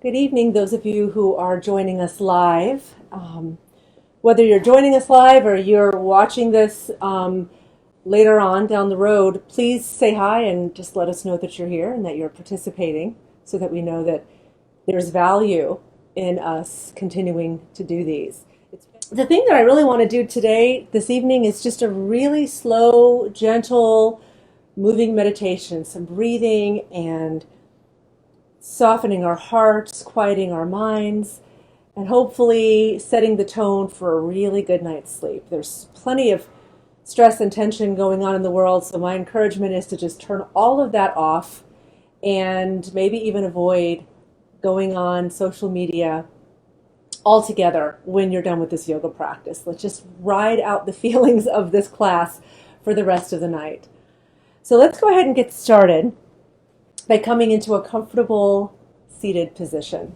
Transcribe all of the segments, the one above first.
Good evening, those of you who are joining us live. Whether you're joining us live or you're watching this later on down the road, please say hi and just let us know that you're here and that you're participating so that we know that there's value in us continuing to do these. The thing that I really want to do today, this evening, is just a really slow, gentle, moving meditation, some breathing and softening our hearts, quieting our minds, and hopefully setting the tone for a really good night's sleep. There's plenty of stress and tension going on in the world, so my encouragement is to just turn all of that off and maybe even avoid going on social media altogether when you're done with this yoga practice. Let's just ride out the feelings of this class for the rest of the night. So let's go ahead and get started by coming into a comfortable seated position.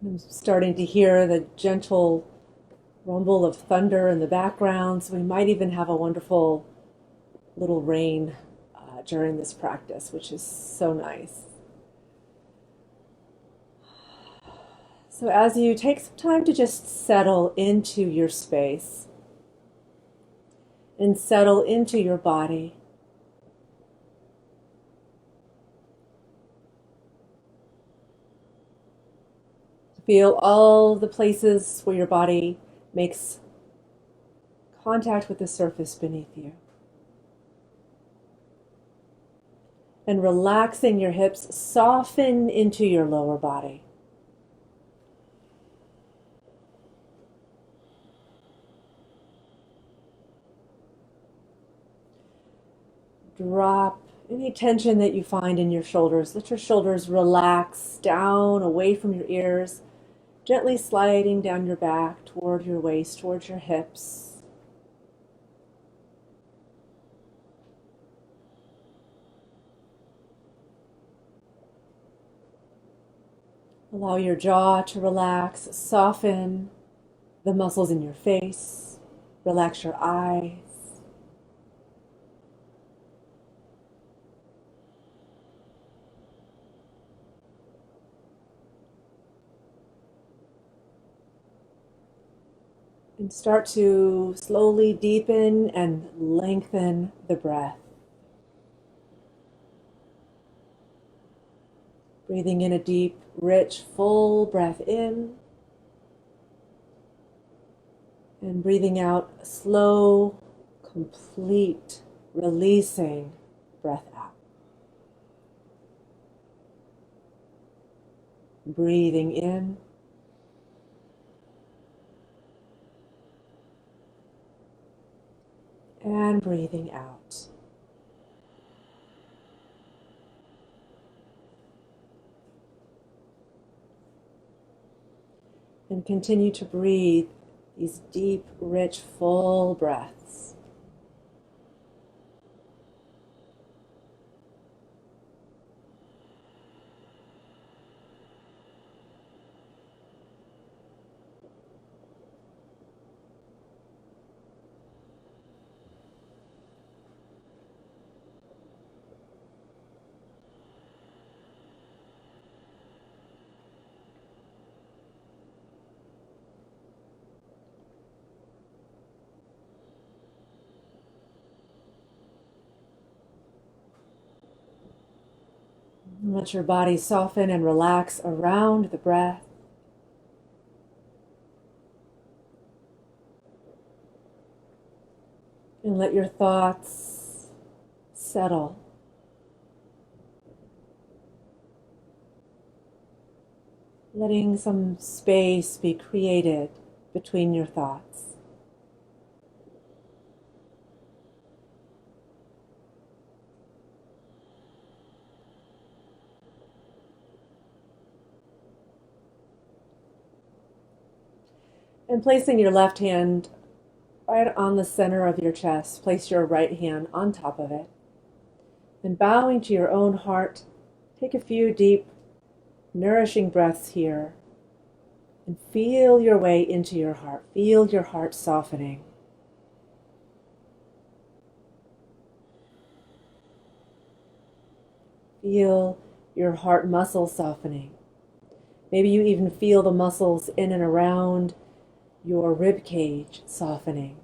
I'm starting to hear the gentle rumble of thunder in the background, so we might even have a wonderful little rain during this practice, which is so nice. So as you take some time to just settle into your space and settle into your body, feel all the places where your body makes contact with the surface beneath you. And relaxing your hips, soften into your lower body. Drop any tension that you find in your shoulders. Let your shoulders relax down away from your ears, gently sliding down your back toward your waist, towards your hips. Allow your jaw to relax, soften the muscles in your face, relax your eyes. And start to slowly deepen and lengthen the breath. Breathing in a deep, rich, full breath in. And breathing out a slow, complete, releasing breath out. Breathing in. And breathing out. And continue to breathe these deep, rich, full breaths. Let your body soften and relax around the breath. And let your thoughts settle. Letting some space be created between your thoughts. And placing your left hand right on the center of your chest, place your right hand on top of it. Then bowing to your own heart, take a few deep, nourishing breaths here and feel your way into your heart. Feel your heart softening. Feel your heart muscles softening. Maybe you even feel the muscles in and around your rib cage softening.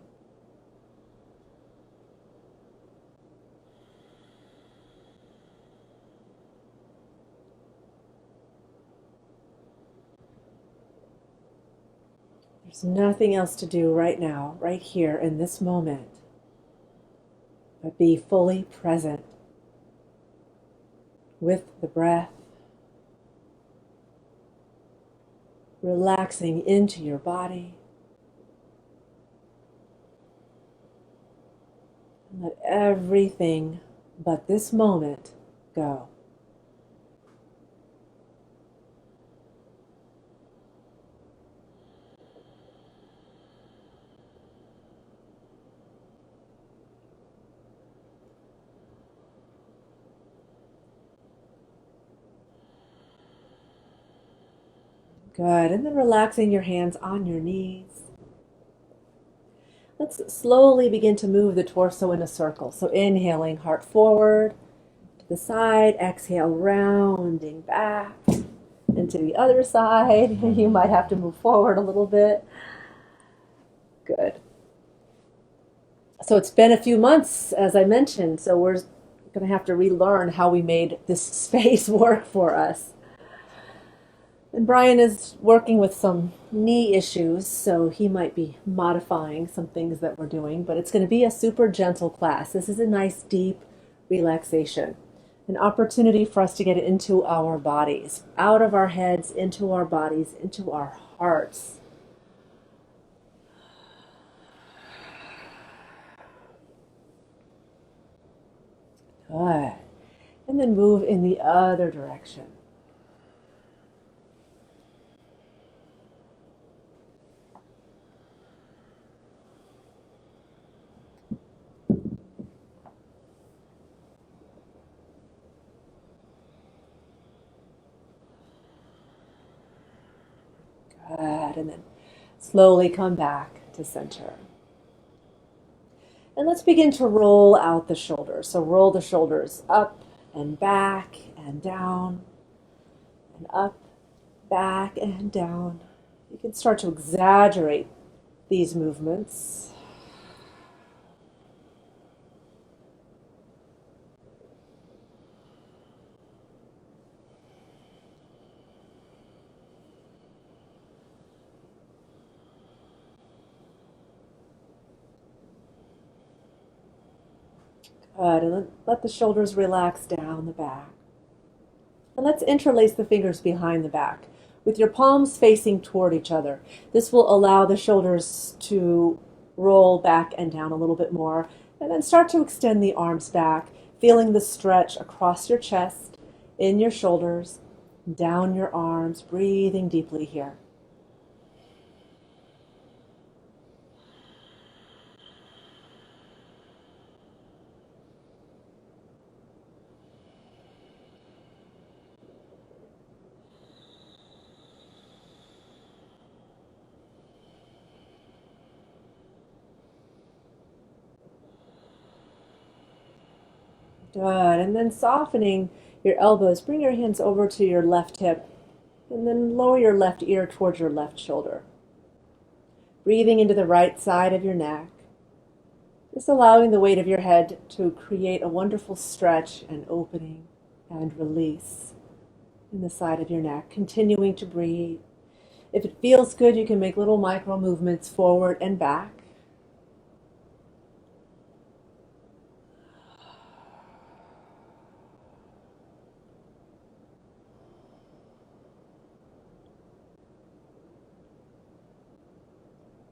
There's nothing else to do right now, right here in this moment, but be fully present with the breath, relaxing into your body. And let everything but this moment go. Good. And then relaxing your hands on your knees. Let's slowly begin to move the torso in a circle. So inhaling, heart forward to the side. Exhale, rounding back. And to the other side. You might have to move forward a little bit. Good. So it's been a few months, as I mentioned, so we're going to have to relearn how we made this space work for us. And Brian is working with some knee issues, so he might be modifying some things that we're doing, but it's going to be a super gentle class. This is a nice, deep relaxation, an opportunity for us to get into our bodies, out of our heads, into our bodies, into our hearts. Good. And then move in the other direction. Good. And then slowly come back to center. And let's begin to roll out the shoulders. So roll the shoulders up and back and down and up, back and down. You can start to exaggerate these movements. Good. And let the shoulders relax down the back. And let's interlace the fingers behind the back with your palms facing toward each other. This will allow the shoulders to roll back and down a little bit more. And then start to extend the arms back, feeling the stretch across your chest, in your shoulders, down your arms, breathing deeply here. Good. And then softening your elbows, bring your hands over to your left hip, and then lower your left ear towards your left shoulder. Breathing into the right side of your neck, just allowing the weight of your head to create a wonderful stretch and opening and release in the side of your neck. Continuing to breathe. If it feels good, you can make little micro movements forward and back.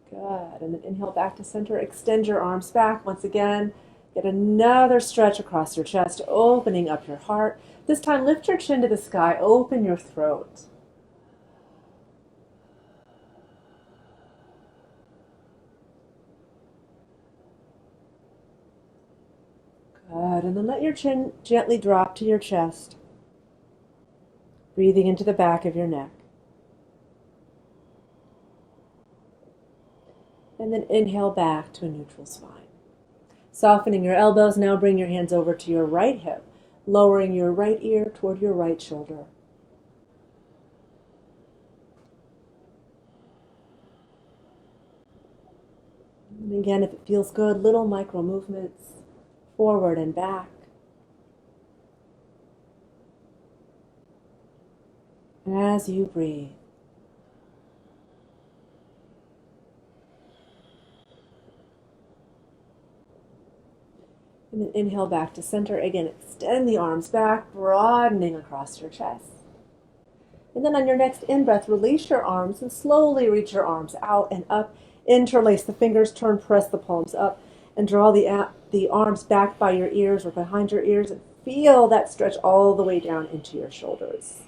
Good. And then inhale back to center. Extend your arms back once again. Get another stretch across your chest, opening up your heart. This time, lift your chin to the sky. Open your throat. Good. and then let your chin gently drop to your chest, breathing into the back of your neck. And then inhale back to a neutral spine. Softening your elbows, now bring your hands over to your right hip, lowering your right ear toward your right shoulder. And again, if it feels good, little micro movements forward and back. As you breathe. And then inhale back to center. Again, extend the arms back, broadening across your chest. And then on your next in-breath, release your arms and slowly reach your arms out and up. Interlace the fingers, turn, press the palms up, and draw the arms back by your ears or behind your ears. And feel that stretch all the way down into your shoulders.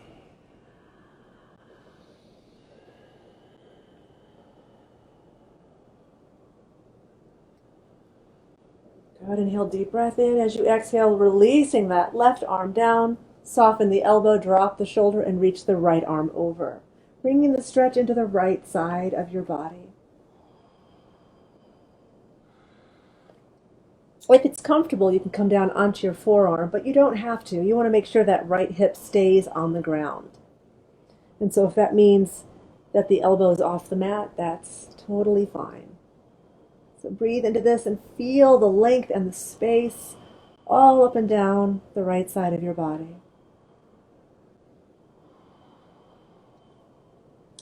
Good, inhale, deep breath in. As you exhale, releasing that left arm down. Soften the elbow, drop the shoulder, and reach the right arm over. Bringing the stretch into the right side of your body. If it's comfortable, you can come down onto your forearm, but you don't have to. You want to make sure that right hip stays on the ground. And so if that means that the elbow is off the mat, that's totally fine. So breathe into this and feel the length and the space all up and down the right side of your body.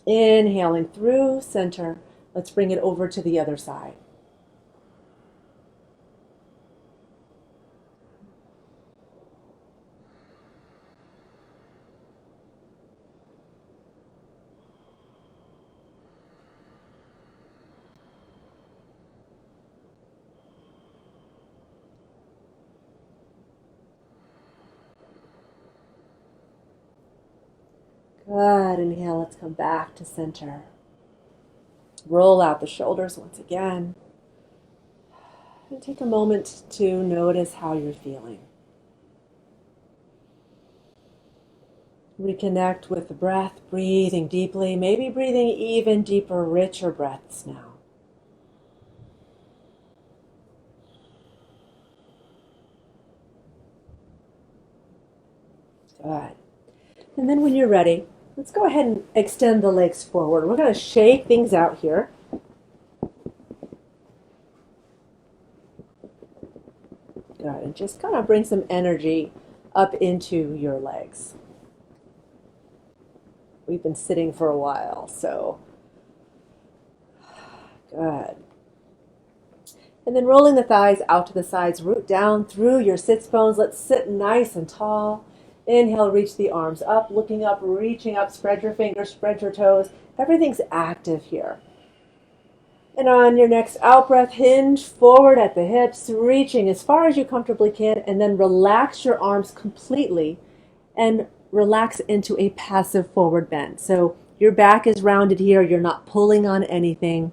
Inhaling through center. Let's bring it over to the other side. Good. Inhale. Let's come back to center. Roll out the shoulders once again. And take a moment to notice how you're feeling. Reconnect with the breath, breathing deeply, maybe breathing even deeper, richer breaths now. Good. And then when you're ready, let's go ahead and extend the legs forward. We're going to shake things out here. Good. And just kind of bring some energy up into your legs. We've been sitting for a while, so good. And then rolling the thighs out to the sides, root down through your sits bones. Let's sit nice and tall. Inhale, reach the arms up, looking up, reaching up, spread your fingers, spread your toes. Everything's active here. And on your next out breath, hinge forward at the hips, reaching as far as you comfortably can, and then relax your arms completely and relax into a passive forward bend. So your back is rounded here. You're not pulling on anything.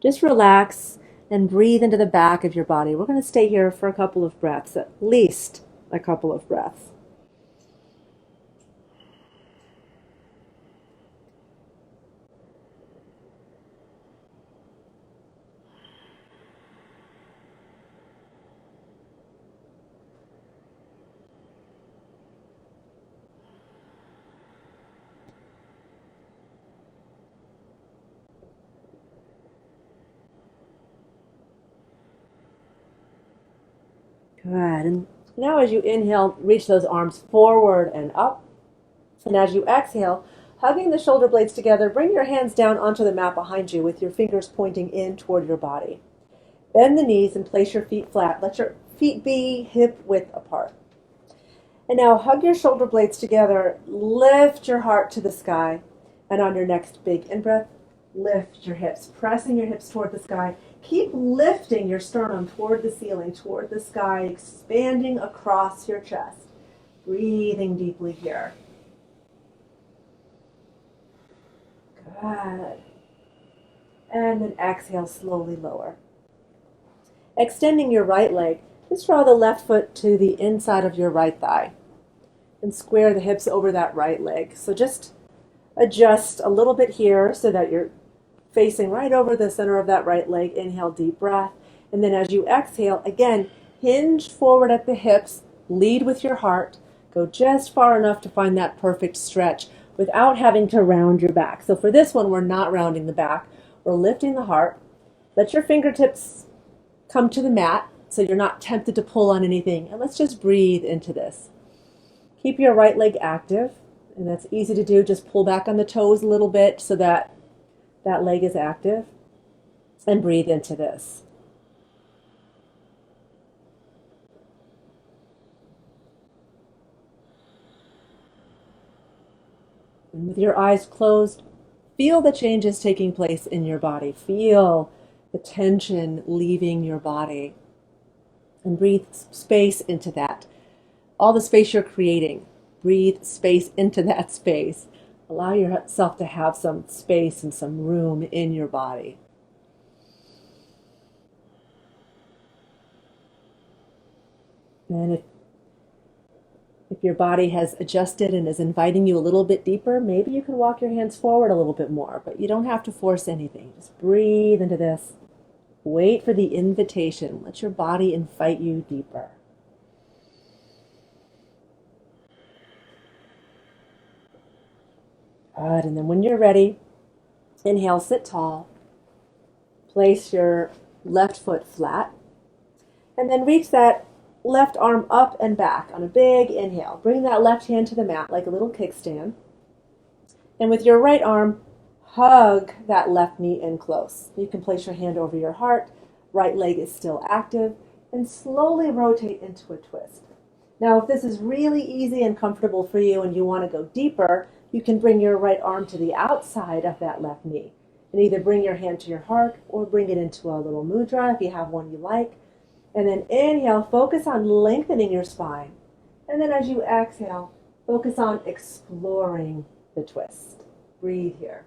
Just relax and breathe into the back of your body. We're going to stay here for a couple of breaths, at least a couple of breaths. Good. And now as you inhale, reach those arms forward and up. And as you exhale, hugging the shoulder blades together, bring your hands down onto the mat behind you with your fingers pointing in toward your body. Bend the knees and place your feet flat. Let your feet be hip width apart. And now hug your shoulder blades together, lift your heart to the sky, and on your next big in-breath, lift your hips, pressing your hips toward the sky. Keep lifting your sternum toward the ceiling, toward the sky, expanding across your chest. Breathing deeply here. Good. And then exhale, slowly lower. Extending your right leg, Just draw the left foot to the inside of your right thigh and square the hips over that right leg. So just adjust a little bit here so that you're facing right over the center of that right leg. Inhale, deep breath. And then as you exhale, again, hinge forward at the hips, lead with your heart. Go just far enough to find that perfect stretch without having to round your back. So for this one, we're not rounding the back. We're lifting the heart. Let your fingertips come to the mat so you're not tempted to pull on anything. And let's just breathe into this. Keep your right leg active. And that's easy to do. Just pull back on the toes a little bit so that that leg is active. And breathe into this. And with your eyes closed, feel the changes taking place in your body. Feel the tension leaving your body. And breathe space into that. All the space you're creating, breathe space into that space. Allow yourself to have some space and some room in your body. And if your body has adjusted and is inviting you a little bit deeper, maybe you can walk your hands forward a little bit more, but you don't have to force anything. Just breathe into this. Wait for the invitation. Let your body invite you deeper. Good, and then when you're ready, inhale, sit tall. Place your left foot flat. And then reach that left arm up and back on a big inhale. Bring that left hand to the mat like a little kickstand. And with your right arm, hug that left knee in close. You can place your hand over your heart. Right leg is still active. And slowly rotate into a twist. Now, if this is really easy and comfortable for you and you want to go deeper, you can bring your right arm to the outside of that left knee. And either bring your hand to your heart or bring it into a little mudra if you have one you like. And then inhale, focus on lengthening your spine. And then as you exhale, focus on exploring the twist. Breathe here.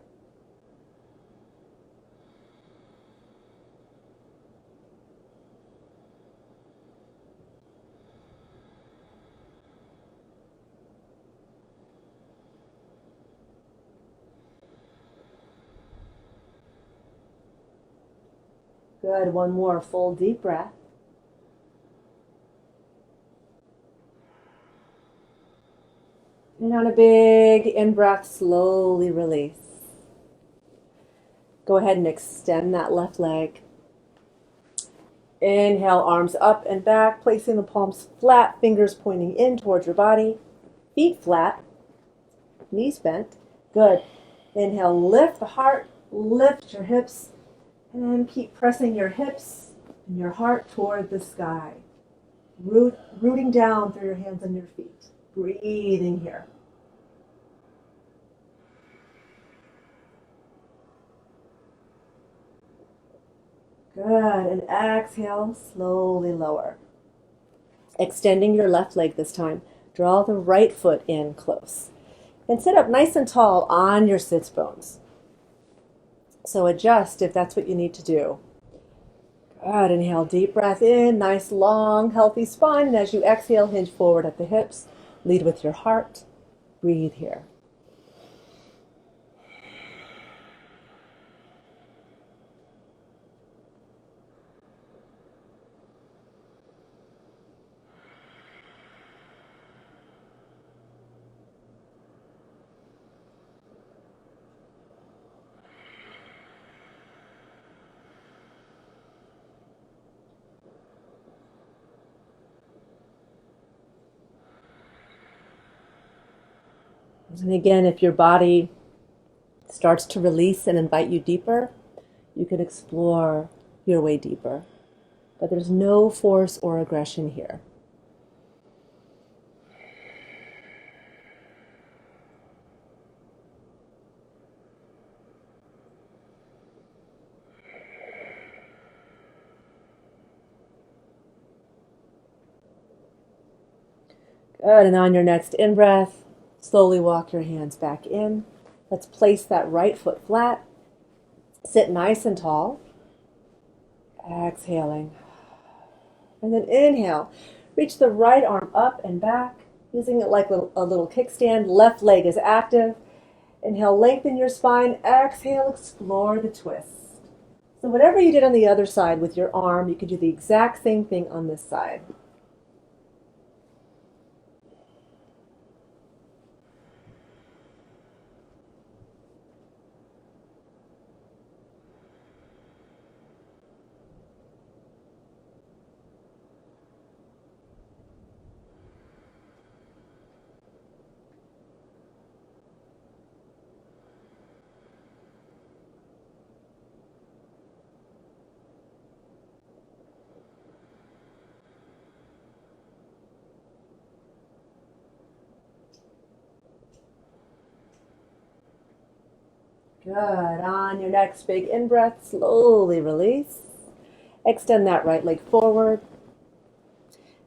Good, one more full deep breath. And on a big in-breath, slowly release. Go ahead and extend that left leg. Inhale, arms up and back, placing the palms flat, fingers pointing in towards your body. Feet flat, knees bent. Good. Inhale, lift the heart, lift your hips, and keep pressing your hips and your heart toward the sky. Rooting down through your hands and your feet. Breathing here. Good, and exhale, slowly lower. Extending your left leg this time. Draw the right foot in close. And sit up nice and tall on your sits bones. So adjust if that's what you need to do. Good, inhale, deep breath in, nice long, healthy spine. And as you exhale, hinge forward at the hips. Lead with your heart. Breathe here. And again, if your body starts to release and invite you deeper, you can explore your way deeper. But there's no force or aggression here. Good, and on your next in-breath, slowly walk your hands back in. Let's place that right foot flat. Sit nice and tall. Exhaling. And then inhale. Reach the right arm up and back, using it like a little kickstand. Left leg is active. Inhale, lengthen your spine. Exhale, explore the twist. So whatever you did on the other side with your arm, you could do the exact same thing on this side. Good. On your next big in-breath, slowly release. Extend that right leg forward.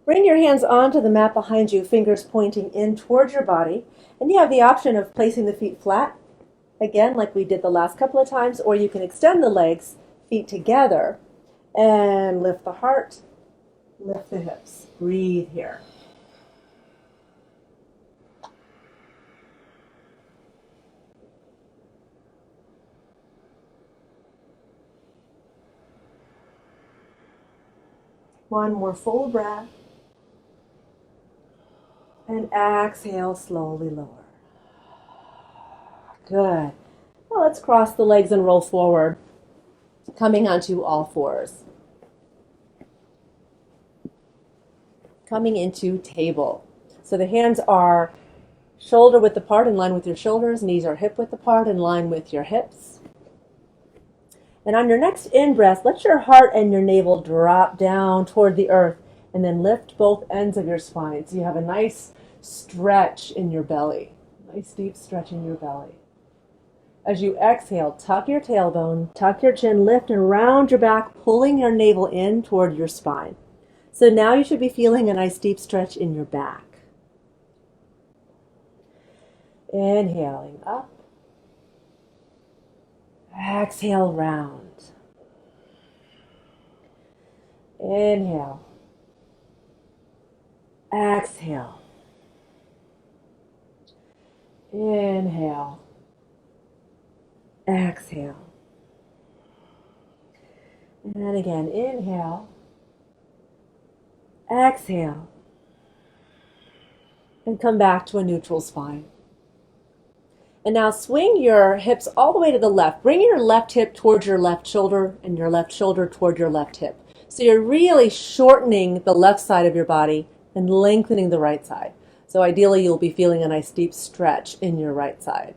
Bring your hands onto the mat behind you, fingers pointing in towards your body. And you have the option of placing the feet flat, again, like we did the last couple of times, or you can extend the legs, feet together, and lift the heart, lift the hips. Breathe here. One more full breath. And exhale, slowly lower. Good. Now let's cross the legs and roll forward, coming onto all fours. Coming into table. So the hands are shoulder width apart in line with your shoulders, knees are hip width apart in line with your hips. And on your next in-breath, let your heart and your navel drop down toward the earth and then lift both ends of your spine. So you have a nice stretch in your belly. Nice deep stretch in your belly. As you exhale, tuck your tailbone, tuck your chin, lift and round your back, pulling your navel in toward your spine. So now you should be feeling a nice deep stretch in your back. Inhaling up. Exhale, round. Inhale. Exhale. Inhale. Exhale. And again, inhale. Exhale. And come back to a neutral spine. And now swing your hips all the way to the left. Bring your left hip towards your left shoulder and your left shoulder toward your left hip. So you're really shortening the left side of your body and lengthening the right side. So ideally you'll be feeling a nice deep stretch in your right side.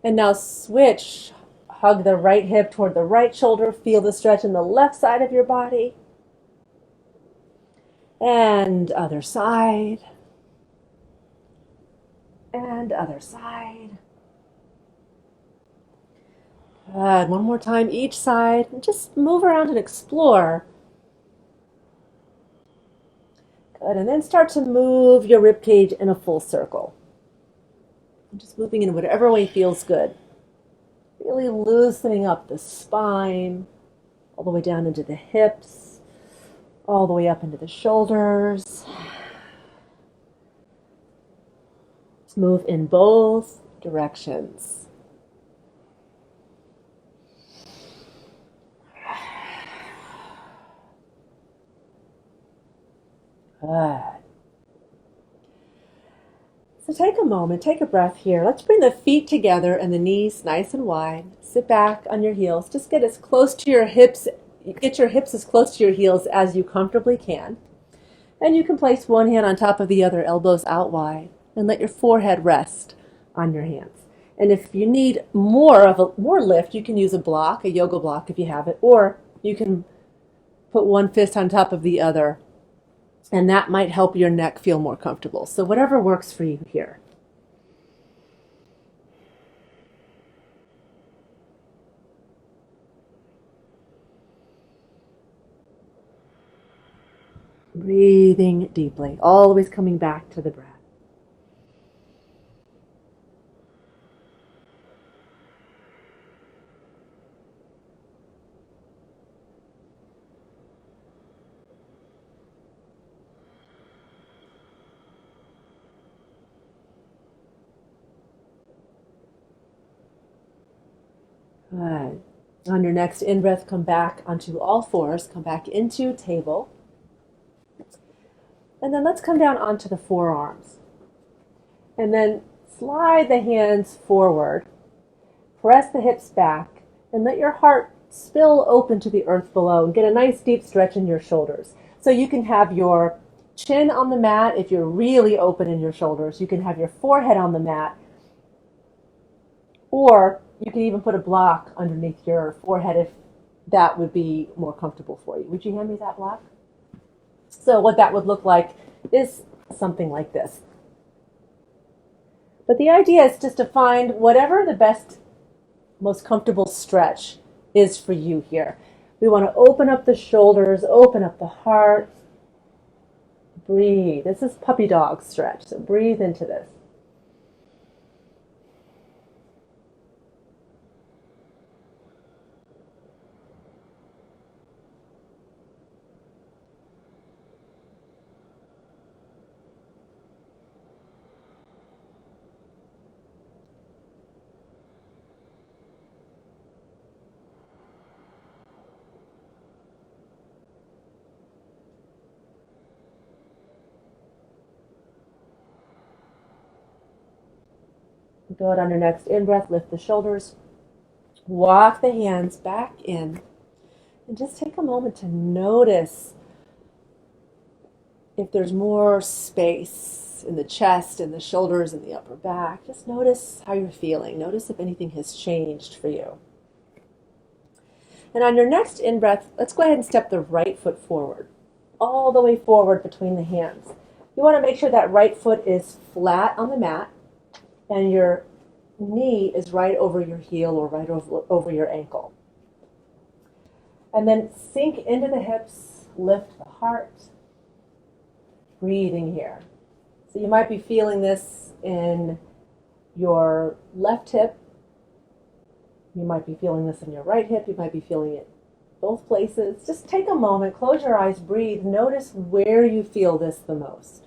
And now switch. Hug the right hip toward the right shoulder. Feel the stretch in the left side of your body. And other side. And other side. Good. One more time each side. And just move around and explore. Good. And then start to move your rib cage in a full circle. Just moving in whatever way feels good. Really loosening up the spine, all the way down into the hips, all the way up into the shoulders. Move in both directions. Good. So take a moment, take a breath here. Let's bring the feet together and the knees nice and wide. Sit back on your heels. Just get as close to your hips, get your hips as close to your heels as you comfortably can. And you can place one hand on top of the other, elbows out wide, and let your forehead rest on your hands. And if you need more lift, you can use a block, a yoga block if you have it, or you can put one fist on top of the other, and that might help your neck feel more comfortable. So whatever works for you here. Breathing deeply, always coming back to the breath. Good. On your next in-breath, come back onto all fours, come back into table. And then let's come down onto the forearms. And then slide the hands forward, press the hips back, and let your heart spill open to the earth below and get a nice deep stretch in your shoulders. So you can have your chin on the mat if you're really open in your shoulders. You can have your forehead on the mat, or you can even put a block underneath your forehead if that would be more comfortable for you. Would you hand me that block? So what that would look like is something like this. But the idea is just to find whatever the best, most comfortable stretch is for you here. We want to open up the shoulders, open up the heart. Breathe. This is puppy dog stretch, so breathe into this. Good. On your next in-breath, lift the shoulders, walk the hands back in, and just take a moment to notice if there's more space in the chest and the shoulders and the upper back. Just notice how you're feeling. Notice if anything has changed for you. And on your next in-breath, let's go ahead and step the right foot forward, all the way forward between the hands. You want to make sure that right foot is flat on the mat and your knee is right over your heel or right over your ankle. And then sink into the hips, lift the heart, breathing here. So you might be feeling this in your left hip. You might be feeling this in your right hip. You might be feeling it both places. Just take a moment, close your eyes, breathe. Notice where you feel this the most.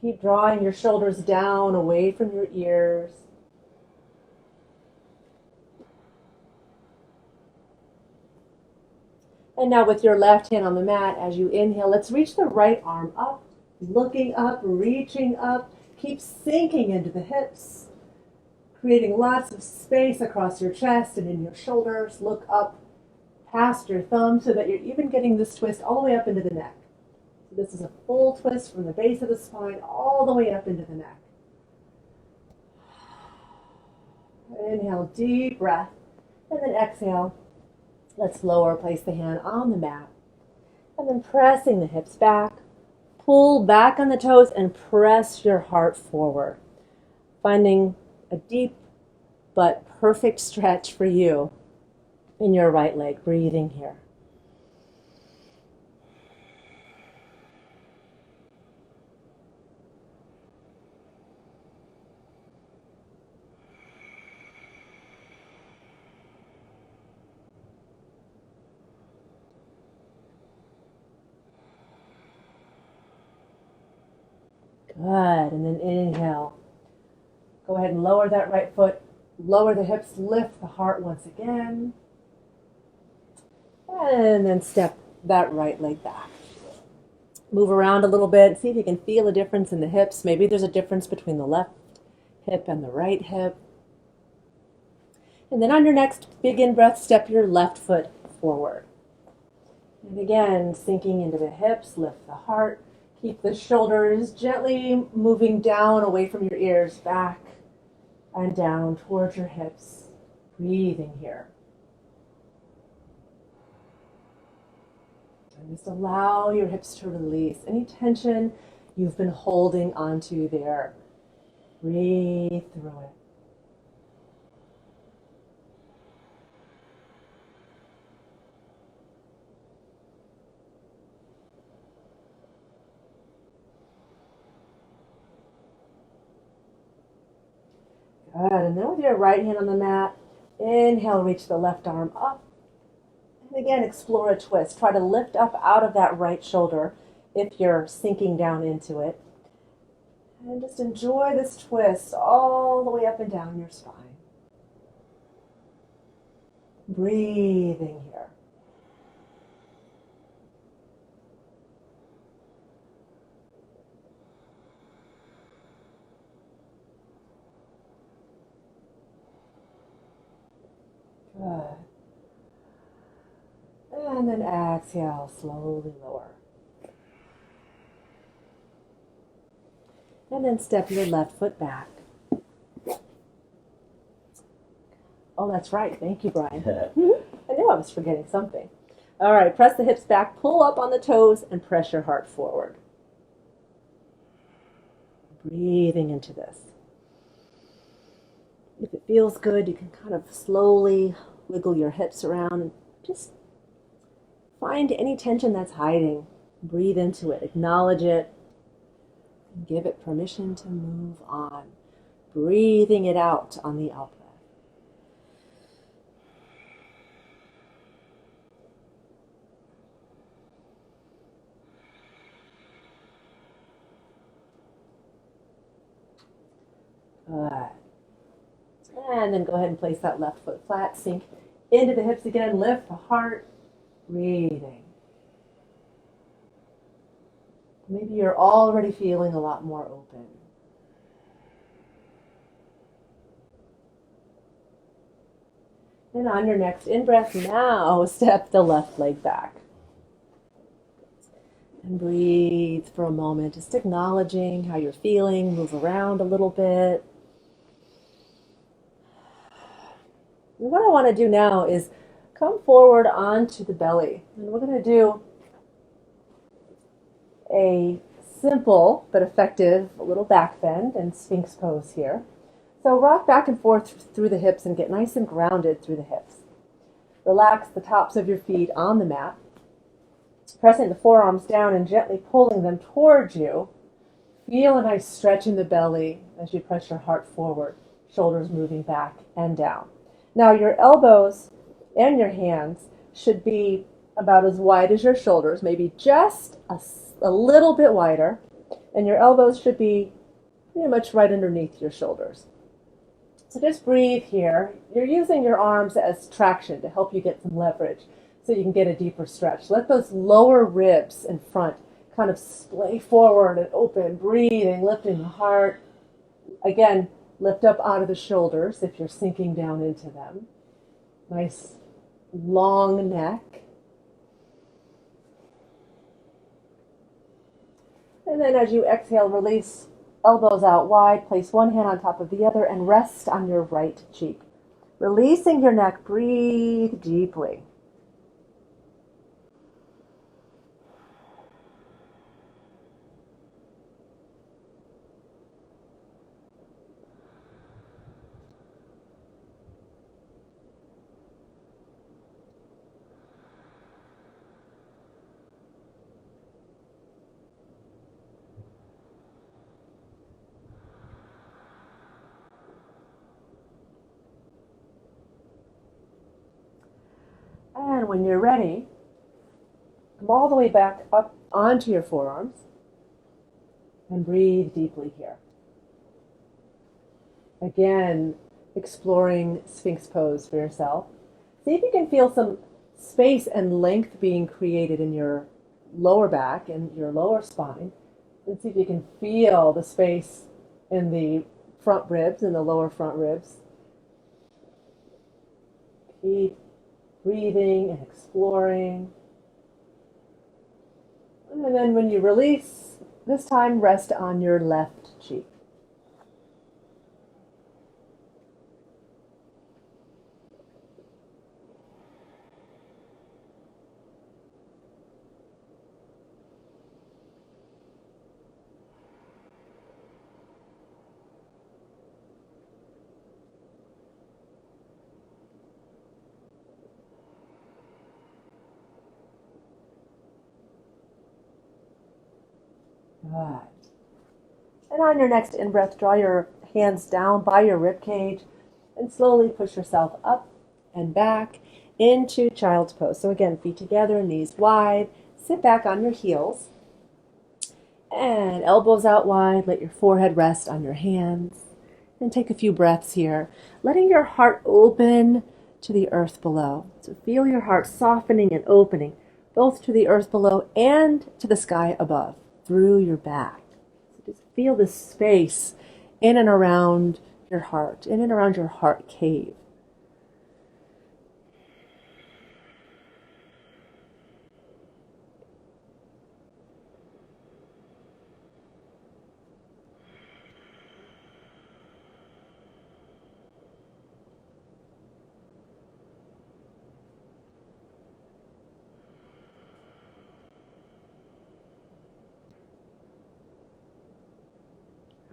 Keep drawing your shoulders down, away from your ears. And now with your left hand on the mat, as you inhale, let's reach the right arm up, looking up, reaching up. Keep sinking into the hips, creating lots of space across your chest and in your shoulders. Look up past your thumb so that you're even getting this twist all the way up into the neck. So this is a full twist from the base of the spine all the way up into the neck. Inhale, deep breath, and then exhale. Let's lower, place the hand on the mat, and then pressing the hips back. Pull back on the toes and press your heart forward, finding a deep but perfect stretch for you in your right leg. Breathing here. Good. And then inhale. Go ahead and lower that right foot. Lower the hips. Lift the heart once again. And then step that right leg back. Move around a little bit. See if you can feel a difference in the hips. Maybe there's a difference between the left hip and the right hip. And then on your next big in-breath, step your left foot forward. And again, sinking into the hips. Lift the heart. Keep the shoulders gently moving down away from your ears, back and down towards your hips. Breathing here. And just allow your hips to release any tension you've been holding onto there. Breathe through it. Good. And then with your right hand on the mat, inhale, reach the left arm up. And again, explore a twist. Try to lift up out of that right shoulder if you're sinking down into it. And just enjoy this twist all the way up and down your spine. Breathing here. Good. And then exhale, slowly lower. And then step your left foot back. Oh, that's right. Thank you, Brian. I knew I was forgetting something. All right, press the hips back, pull up on the toes, and press your heart forward. Breathing into this. If it feels good, you can kind of slowly wiggle your hips around and just find any tension that's hiding. Breathe into it, acknowledge it, and give it permission to move on. Breathing it out on the out breath. Good. And then go ahead and place that left foot flat. Sink into the hips again. Lift the heart. Breathing. Maybe you're already feeling a lot more open. And on your next in-breath, now step the left leg back. And breathe for a moment, just acknowledging how you're feeling. Move around a little bit. And what I want to do now is come forward onto the belly. And we're going to do a simple but effective little back bend and Sphinx pose here. So rock back and forth through the hips and get nice and grounded through the hips. Relax the tops of your feet on the mat. Pressing the forearms down and gently pulling them towards you. Feel a nice stretch in the belly as you press your heart forward, shoulders moving back and down. Now your elbows and your hands should be about as wide as your shoulders, maybe just a little bit wider, and your elbows should be pretty much right underneath your shoulders. So just breathe here. You're using your arms as traction to help you get some leverage so you can get a deeper stretch. Let those lower ribs in front kind of splay forward and open, breathing, lifting the heart. Again, lift up out of the shoulders if you're sinking down into them. Nice long neck. And then as you exhale, release elbows out wide, place one hand on top of the other, and rest on your right cheek. Releasing your neck, breathe deeply. And when you're ready, come all the way back up onto your forearms and breathe deeply here. Again, exploring Sphinx pose for yourself. See if you can feel some space and length being created in your lower back and your lower spine. And see if you can feel the space in the front ribs and the lower front ribs. Keep breathing and exploring. And then when you release, this time rest on your left cheek. Good. And on your next in-breath, draw your hands down by your rib cage and slowly push yourself up and back into child's pose. So again, feet together, knees wide, sit back on your heels. And elbows out wide, let your forehead rest on your hands. And take a few breaths here, letting your heart open to the earth below. So feel your heart softening and opening, both to the earth below and to the sky above, through your back. So just feel this space in and around your heart, in and around your heart cave.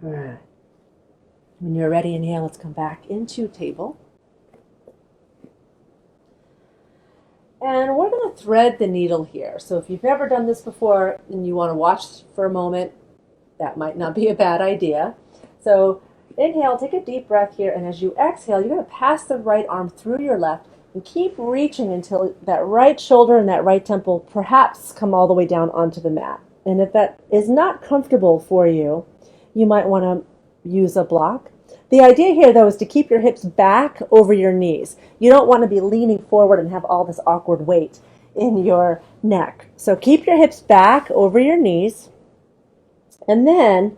All right. When you're ready, inhale, let's come back into table. And we're going to thread the needle here. So if you've never done this before and you want to watch for a moment, that might not be a bad idea. So inhale, take a deep breath here, and as you exhale, you're going to pass the right arm through your left and keep reaching until that right shoulder and that right temple perhaps come all the way down onto the mat. And if that is not comfortable for you, you might want to use a block. The idea here, though, is to keep your hips back over your knees. You don't want to be leaning forward and have all this awkward weight in your neck. So keep your hips back over your knees, and then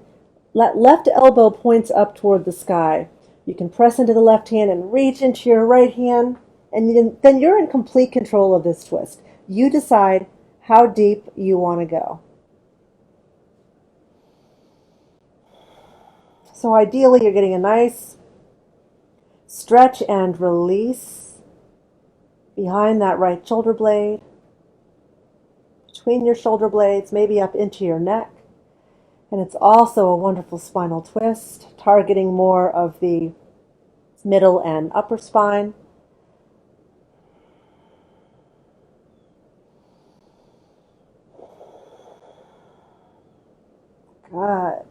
let left elbow points up toward the sky. You can press into the left hand and reach into your right hand, and then you're in complete control of this twist. You decide how deep you want to go. So ideally, you're getting a nice stretch and release behind that right shoulder blade, between your shoulder blades, maybe up into your neck. And it's also a wonderful spinal twist, targeting more of the middle and upper spine. Good.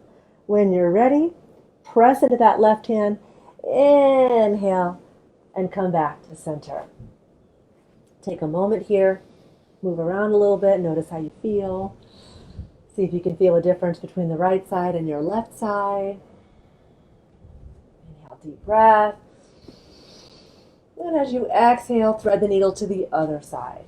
When you're ready, press into that left hand, inhale, and come back to center. Take a moment here, move around a little bit, notice how you feel. See if you can feel a difference between the right side and your left side. Inhale, deep breath. And as you exhale, thread the needle to the other side.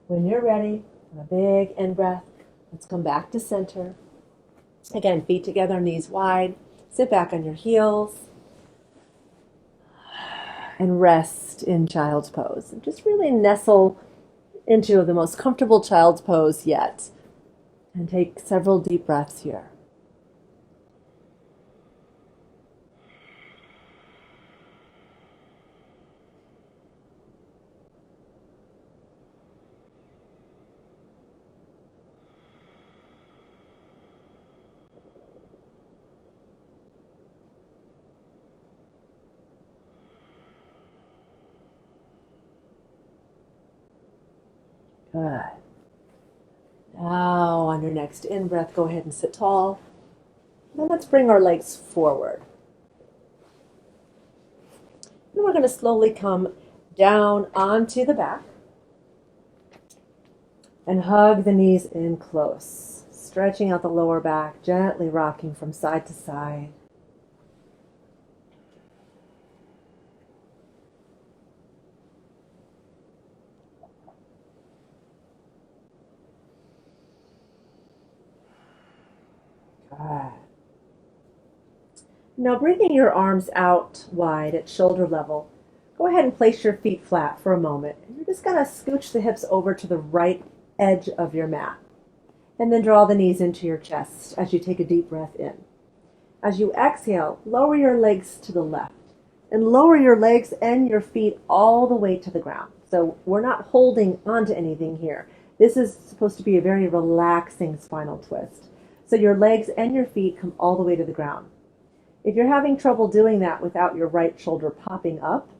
When you're ready, a big in-breath. Let's come back to center. Again, feet together, knees wide. Sit back on your heels. And rest in child's pose. And just really nestle into the most comfortable child's pose yet. And take several deep breaths here. Good. Now, on your next in-breath, go ahead and sit tall. Then let's bring our legs forward. And we're going to slowly come down onto the back and hug the knees in close, stretching out the lower back, gently rocking from side to side. Good. Now bringing your arms out wide at shoulder level, go ahead and place your feet flat for a moment. And you're just going to scooch the hips over to the right edge of your mat. And then draw the knees into your chest as you take a deep breath in. As you exhale, lower your legs to the left. And lower your legs and your feet all the way to the ground. So we're not holding onto anything here. This is supposed to be a very relaxing spinal twist. So your legs and your feet come all the way to the ground. If you're having trouble doing that without your right shoulder popping up,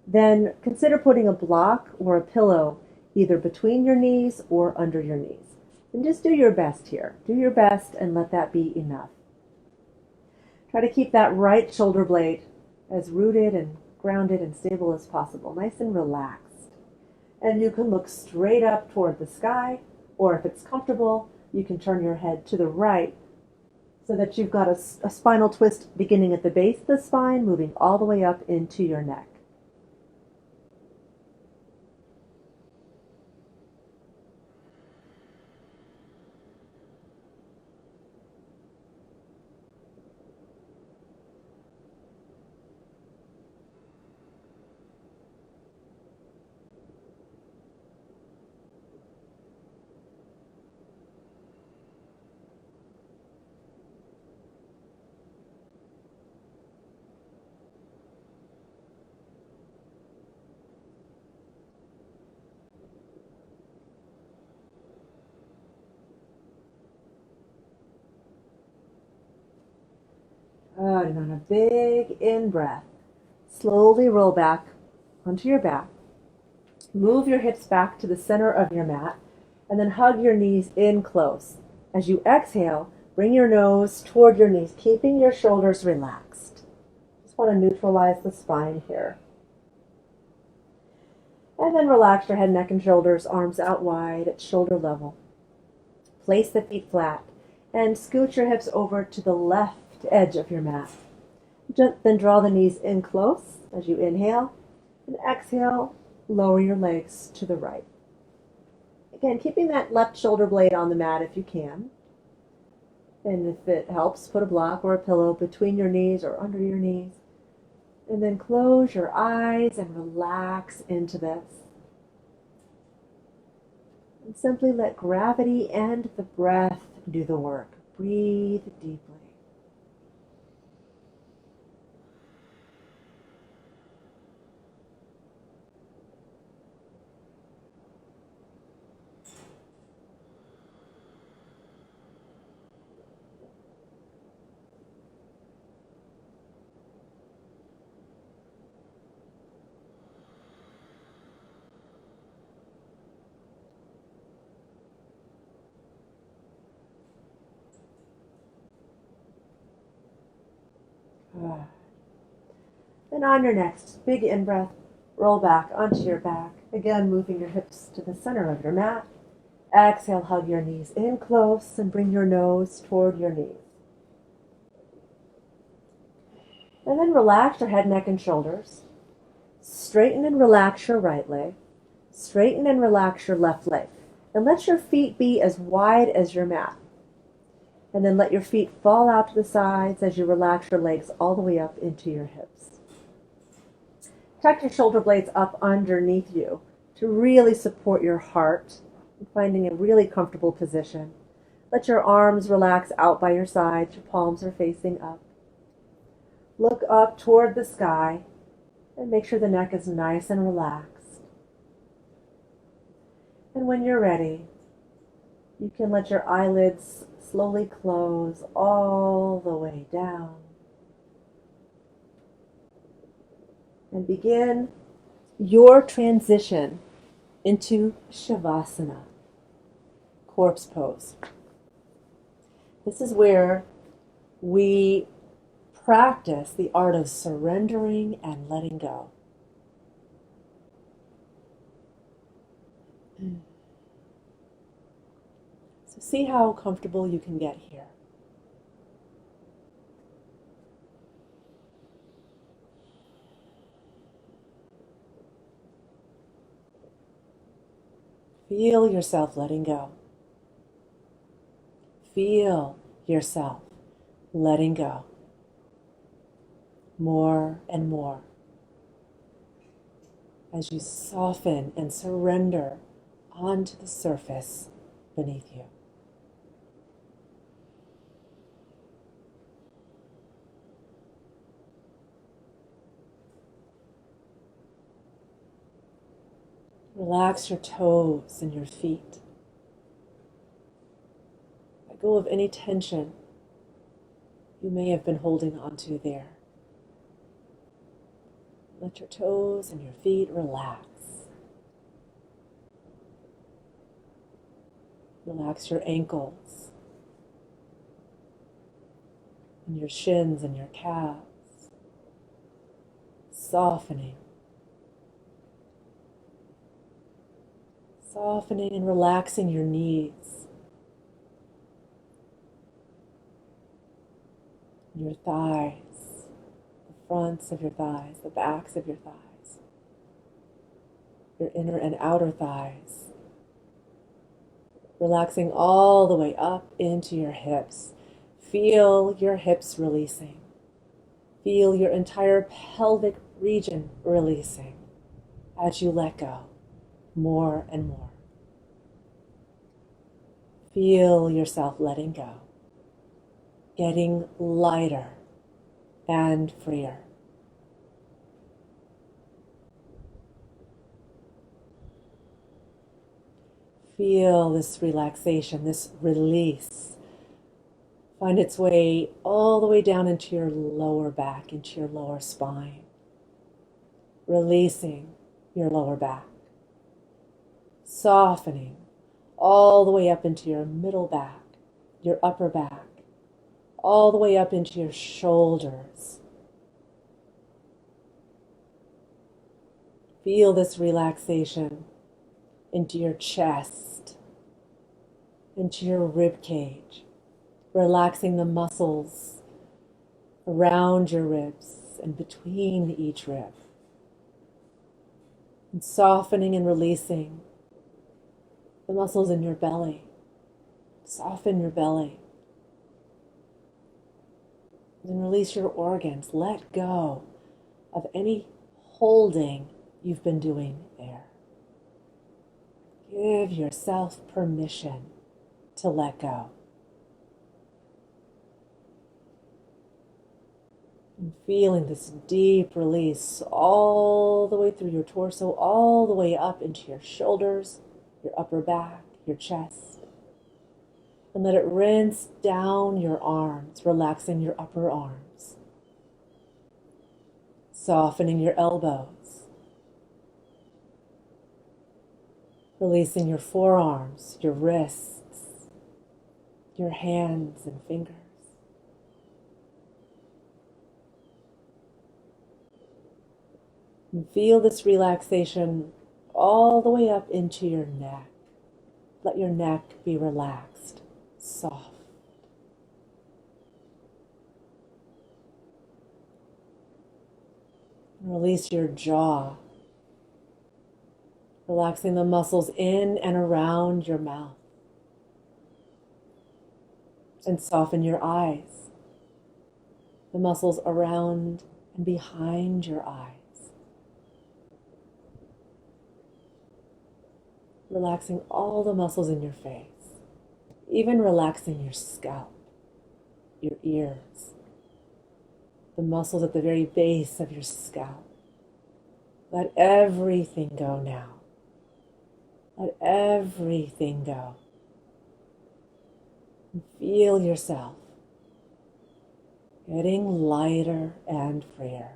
then consider putting a block or a pillow either between your knees or under your knees. And just do your best here. Do your best and let that be enough. Try to keep that right shoulder blade as rooted and grounded and stable as possible, nice and relaxed. And you can look straight up toward the sky, or if it's comfortable, you can turn your head to the right so that you've got a spinal twist beginning at the base of the spine, moving all the way up into your neck. And on a big in-breath, slowly roll back onto your back. Move your hips back to the center of your mat, and then hug your knees in close. As you exhale, bring your nose toward your knees, keeping your shoulders relaxed. Just want to neutralize the spine here. And then relax your head, neck, and shoulders, arms out wide at shoulder level. Place the feet flat and scoot your hips over to the left edge of your mat. Then draw the knees in close as you inhale, and exhale, lower your legs to the right. Again, keeping that left shoulder blade on the mat if you can. And if it helps, put a block or a pillow between your knees or under your knees. And then close your eyes and relax into this. And simply let gravity and the breath do the work. Breathe deeply. Then on your next big in-breath, roll back onto your back, again moving your hips to the center of your mat. Exhale, hug your knees in close and bring your nose toward your knees. And then relax your head, neck, and shoulders. Straighten and relax your right leg. Straighten and relax your left leg. And let your feet be as wide as your mat. And then let your feet fall out to the sides as you relax your legs all the way up into your hips. Tuck your shoulder blades up underneath you to really support your heart, finding a really comfortable position. Let your arms relax out by your sides. Your palms are facing up. Look up toward the sky and make sure the neck is nice and relaxed. And when you're ready, you can let your eyelids slowly close all the way down. And begin your transition into Shavasana, corpse pose. This is where we practice the art of surrendering and letting go. So see how comfortable you can get here. Feel yourself letting go. Feel yourself letting go. More and more. As you soften and surrender onto the surface beneath you. Relax your toes and your feet. Let go of any tension you may have been holding onto there. Let your toes and your feet relax. Relax your ankles and your shins and your calves, softening and relaxing your knees, your thighs, the fronts of your thighs, the backs of your thighs, your inner and outer thighs. Relaxing all the way up into your hips. Feel your hips releasing. Feel your entire pelvic region releasing as you let go more and more. Feel yourself letting go, getting lighter and freer. Feel this relaxation, this release, find its way all the way down into your lower back, into your lower spine, releasing your lower back, softening all the way up into your middle back, your upper back, all the way up into your shoulders. Feel this relaxation into your chest, into your rib cage, relaxing the muscles around your ribs and between each rib, and softening and releasing the muscles in your belly. Soften your belly. Then release your organs. Let go of any holding you've been doing there. Give yourself permission to let go. And feeling this deep release all the way through your torso, all the way up into your shoulders, your upper back, your chest. And let it rinse down your arms, relaxing your upper arms. Softening your elbows. Releasing your forearms, your wrists, your hands and fingers. And feel this relaxation all the way up into your neck. Let your neck be relaxed, soft. And release your jaw, relaxing the muscles in and around your mouth. And soften your eyes, the muscles around and behind your eyes. Relaxing all the muscles in your face, even relaxing your scalp, your ears, the muscles at the very base of your scalp. Let everything go now. Let everything go. And feel yourself getting lighter and freer.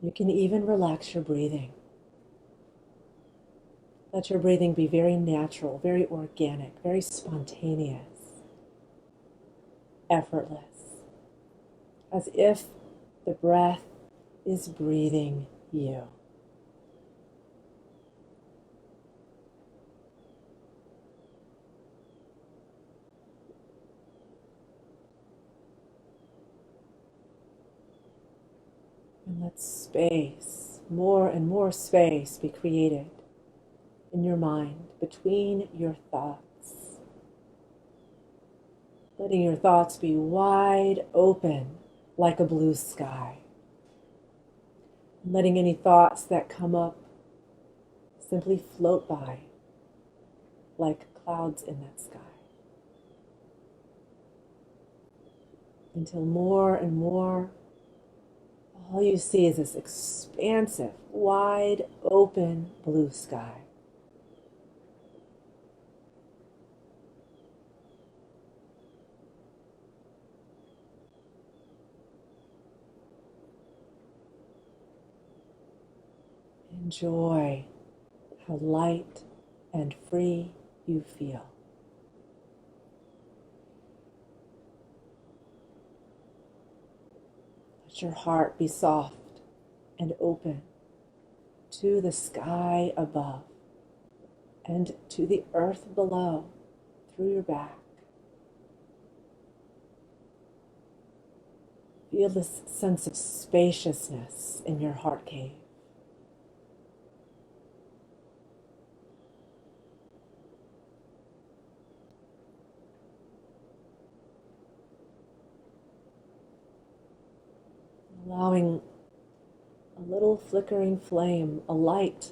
You can even relax your breathing. Let your breathing be very natural, very organic, very spontaneous, effortless, as if the breath is breathing you. And let space, more and more space, be created in your mind, between your thoughts. Letting your thoughts be wide open like a blue sky. Letting any thoughts that come up simply float by like clouds in that sky. Until more and more all you see is this expansive, wide open blue sky. Enjoy how light and free you feel. Let your heart be soft and open to the sky above and to the earth below through your back. Feel this sense of spaciousness in your heart cave. Allowing a little flickering flame, a light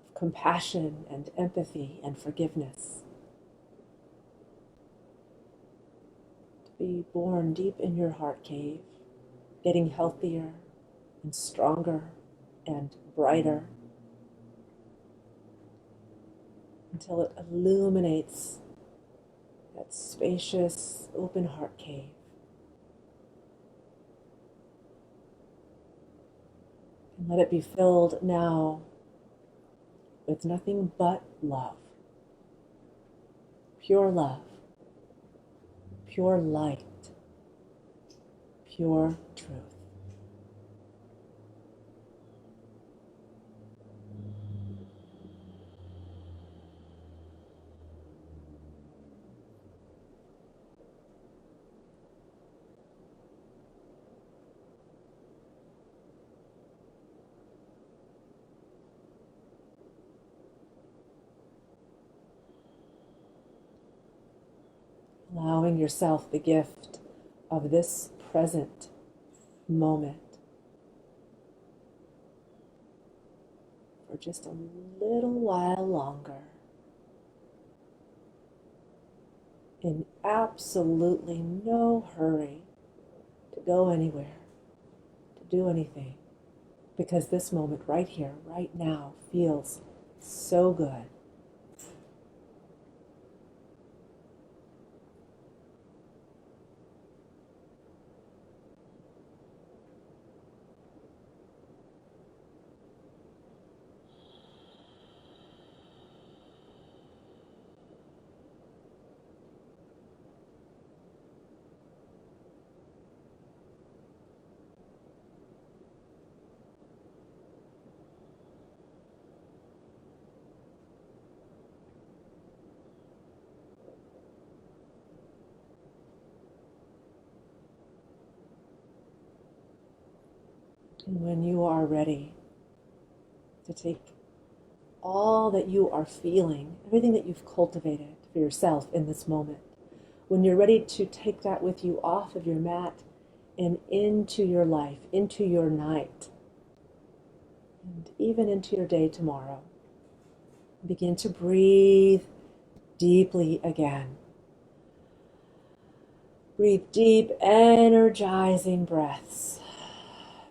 of compassion and empathy and forgiveness to be born deep in your heart cave, getting healthier and stronger and brighter until it illuminates that spacious, open heart cave. And let it be filled now with nothing but love. Pure love, pure light, pure truth. Allowing yourself the gift of this present moment for just a little while longer in absolutely no hurry to go anywhere, to do anything, because this moment right here, right now feels so good. And when you are ready to take all that you are feeling, everything that you've cultivated for yourself in this moment, when you're ready to take that with you off of your mat and into your life, into your night, and even into your day tomorrow, begin to breathe deeply again. Breathe deep, energizing breaths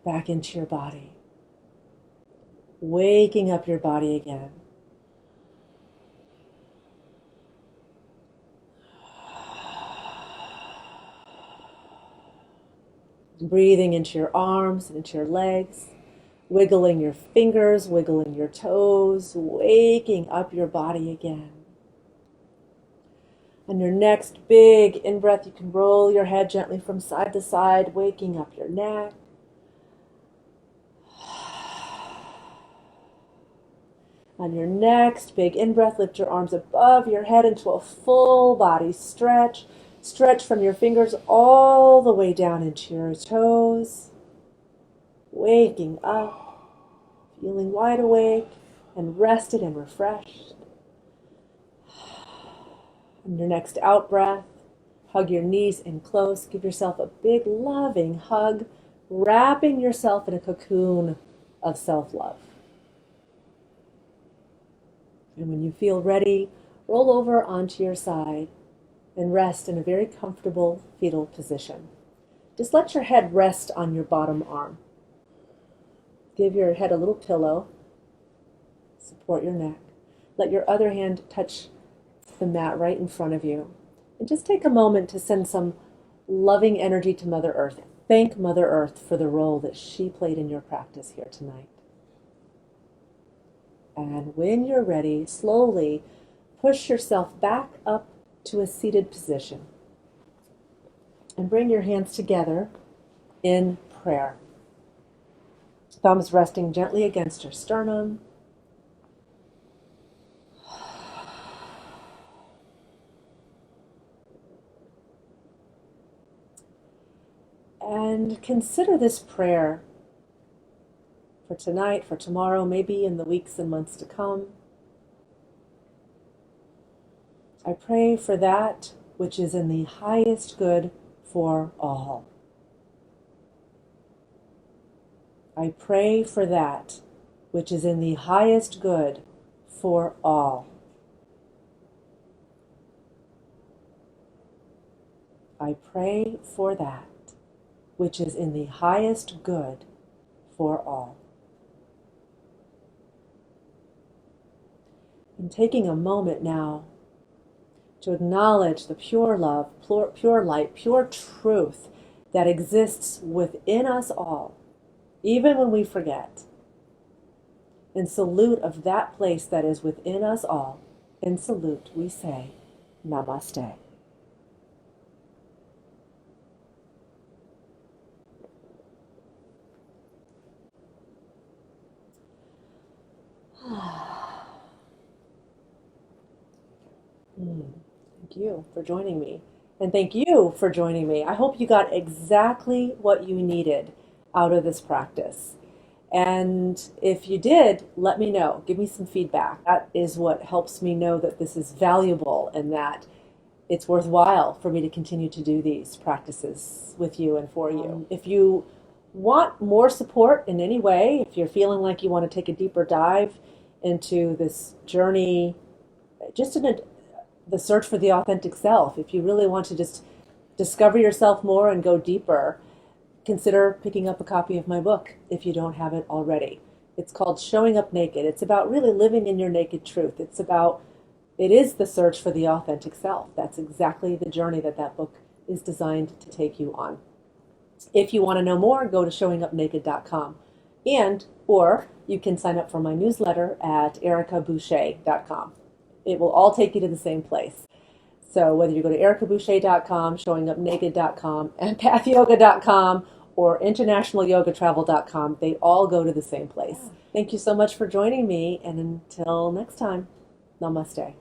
back into your body, waking up your body again. Breathing into your arms and into your legs, wiggling your fingers, wiggling your toes, waking up your body again. On your next big in-breath, you can roll your head gently from side to side, waking up your neck. On your next big in-breath, lift your arms above your head into a full body stretch. Stretch from your fingers all the way down into your toes. Waking up, feeling wide awake and rested and refreshed. On your next out breath, hug your knees in close. Give yourself a big loving hug, wrapping yourself in a cocoon of self-love. And when you feel ready, roll over onto your side and rest in a very comfortable fetal position. Just let your head rest on your bottom arm. Give your head a little pillow. Support your neck. Let your other hand touch the mat right in front of you. And just take a moment to send some loving energy to Mother Earth. Thank Mother Earth for the role that she played in your practice here tonight. And when you're ready, slowly push yourself back up to a seated position. And bring your hands together in prayer. Thumbs resting gently against your sternum. And consider this prayer for tonight, for tomorrow, maybe in the weeks and months to come. I pray for that which is in the highest good for all. I pray for that which is in the highest good for all. I pray for that which is in the highest good for all. And taking a moment now to acknowledge the pure love, pure light, pure truth that exists within us all, even when we forget. In salute of that place that is within us all, in salute we say, Namaste. Thank you for joining me. And thank you for joining me. I hope you got exactly what you needed out of this practice. And if you did, let me know. Give me some feedback. That is what helps me know that this is valuable and that it's worthwhile for me to continue to do these practices with you and for you. If you want more support in any way, if you're feeling like you want to take a deeper dive into this journey, just in the search for the authentic self, if you really want to just discover yourself more and go deeper, consider picking up a copy of my book if you don't have it already. It's called Showing Up Naked. It's about really living in your naked truth. It is the search for the authentic self. That's exactly the journey that book is designed to take you on. If you want to know more, go to showingupnaked.com. Or you can sign up for my newsletter at ericaboucher.com. It will all take you to the same place. So whether you go to ericaboucher.com, showingupnaked.com, empathyoga.com, or internationalyogatravel.com, they all go to the same place. Thank you so much for joining me, and until next time, namaste.